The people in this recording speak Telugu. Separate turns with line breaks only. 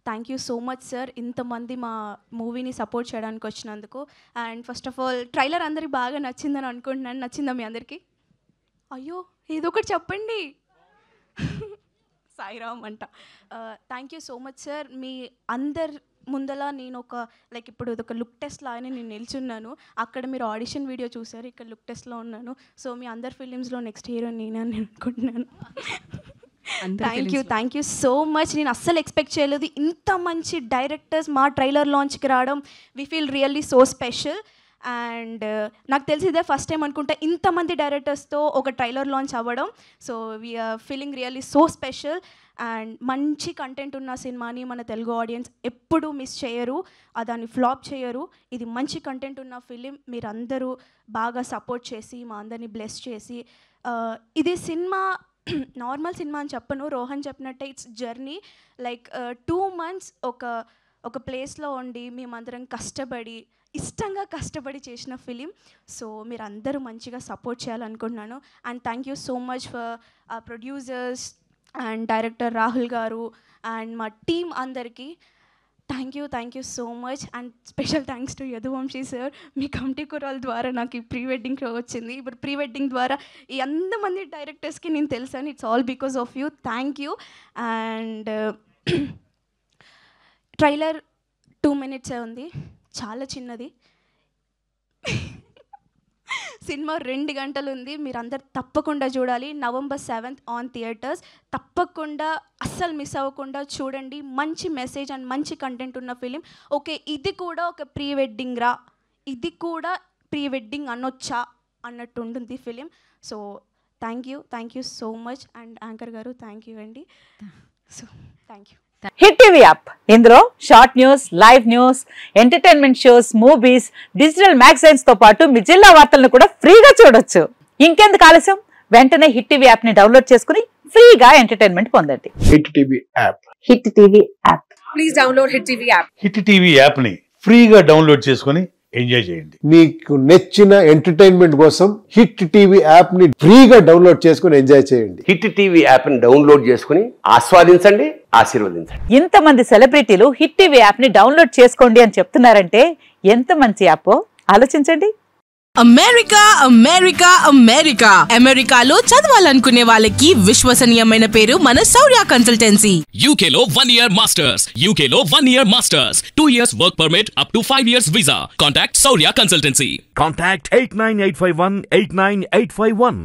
Thank you so much sir, ఇంతమంది మా మూవీని సపోర్ట్ చేయడానికి వచ్చినందుకు. And first of all trailer అందరికి బాగా నచ్చిందని అనుకుంటున్నాను. నచ్చిందా మీ అందరికీ? అయ్యో ఏదో ఒకటి చెప్పండి. సాయిరామ్ అంట. Thank you so much sir. మీ అందరు ముందల నేను ఒక లైక్ ఇప్పుడు ఒక లుక్ టెస్ట్ లాగానే నేను నిల్చున్నాను. అక్కడ మీరు ఆడిషన్ వీడియో చూసారు, ఇక్కడ లుక్ టెస్ట్లో ఉన్నాను. సో మీ అందరి ఫిలిమ్స్లో నెక్స్ట్ హీరో నేనే అని అనుకుంటున్నాను. Thank you so much. నేను అస్సలు ఎక్స్పెక్ట్ చేయలేదు ఇంత మంచి డైరెక్టర్స్ మా ట్రైలర్ లాంచ్కి రావడం. We feel really so special. And నాకు తెలిసి ఇదే ఫస్ట్ టైం అనుకుంటా ఇంతమంది డైరెక్టర్స్తో ఒక ట్రైలర్ లాంచ్ అవ్వడం. So we are feeling really so special. And మంచి కంటెంట్ ఉన్న సినిమాని మన తెలుగు ఆడియన్స్ ఎప్పుడూ మిస్ చేయరు, దాన్ని ఫ్లాప్ చేయరు. ఇది మంచి కంటెంట్ ఉన్న ఫిలిం. మీరందరూ బాగా సపోర్ట్ చేసి మా అందరినీ బ్లెస్ చేసి, ఇది సినిమా నార్మల్ సినిమా అని చెప్పను, రోహన్ చెప్పినట్టే ఇట్స్ జర్నీ. లైక్ 2 months ఒక ప్లేస్లో ఉండి మేమందరం కష్టపడి ఇష్టంగా కష్టపడి చేసిన ఫిలిం. సో మీరు అందరూ మంచిగా సపోర్ట్ చేయాలనుకుంటున్నాను. And thank you so much for producers and director Rahul గారు అండ్ మా టీమ్ అందరికీ thank you so much. And special thanks to Yaduvamshi sir. మీ కమిటీ కురాల ద్వారా నాకు ఈ ప్రీ వెడ్డింగ్ షో వచ్చింది. ఇప్పుడు ప్రీ వెడ్డింగ్ ద్వారా ఈ అంతమంది డైరెక్టర్స్కి నేను తెలుసాను. It's all because of you. Thank you. And trailer 2 minutes ఉంది, చాలా చిన్నది. సినిమా 2 గంటలు ఉంది. మీరందరు తప్పకుండా చూడాలి. November 7th on theatres. తప్పకుండా అస్సలు మిస్ అవ్వకుండా చూడండి. మంచి మెసేజ్ అండ్ మంచి కంటెంట్ ఉన్న ఫిలిం. ఓకే, ఇది కూడా ఒక ప్రీ వెడ్డింగ్ రా, ఇది కూడా ప్రీ వెడ్డింగ్ అనొచ్చా అన్నట్టు ఉంటుంది film. So thank you so much. And anchor గారు థ్యాంక్ యూ అండి. So thank you.
Hit TV app, ఇందులో short news, live news, entertainment shows, movies, digital magazines తో పాటు మీ జిల్లా వార్తలను కూడా ఫ్రీగా చూడొచ్చు. ఇంకెందుకు ఆలస్యం, వెంటనే హిట్ టీవీ యాప్ ని డౌన్లోడ్ చేసుకుని ఫ్రీగా ఎంటర్టైన్మెంట్ పొందండి.
Hit TV app.
Hit TV app.
Please download hit TV app.
Hit TV app ని ఫ్రీగా డౌన్లోడ్ చేసుకుని ఎంజాయ్ చేయండి.
మీకు నచ్చిన ఎంటర్టైన్మెంట్ కోసం హిట్ టీవీ యాప్ ని ఫ్రీగా డౌన్లోడ్ చేసుకుని ఎంజాయ్ చేయండి.
హిట్ టీవీ యాప్ ని డౌన్లోడ్ చేసుకుని ఆస్వాదించండి, ఆశీర్వదించండి.
ఇంతమంది సెలబ్రిటీలు హిట్ టీవీ యాప్ ని డౌన్లోడ్ చేసుకోండి అని చెప్తున్నారంటే ఎంత మంచి యాప్ ఆలోచించండి.
అమెరికా అమెరికా అమెరికా అమెరికాలో చదవాలనుకునే వాళ్ళకి విశ్వసనీయమైన పేరు మన శౌర్య కన్సల్టెన్సీ.
UK లో 1 year masters, UK లో 1 year masters, 2 years work permit up to 5 years visa. Contact Saurya Consultancy.
Contact 89851 89851.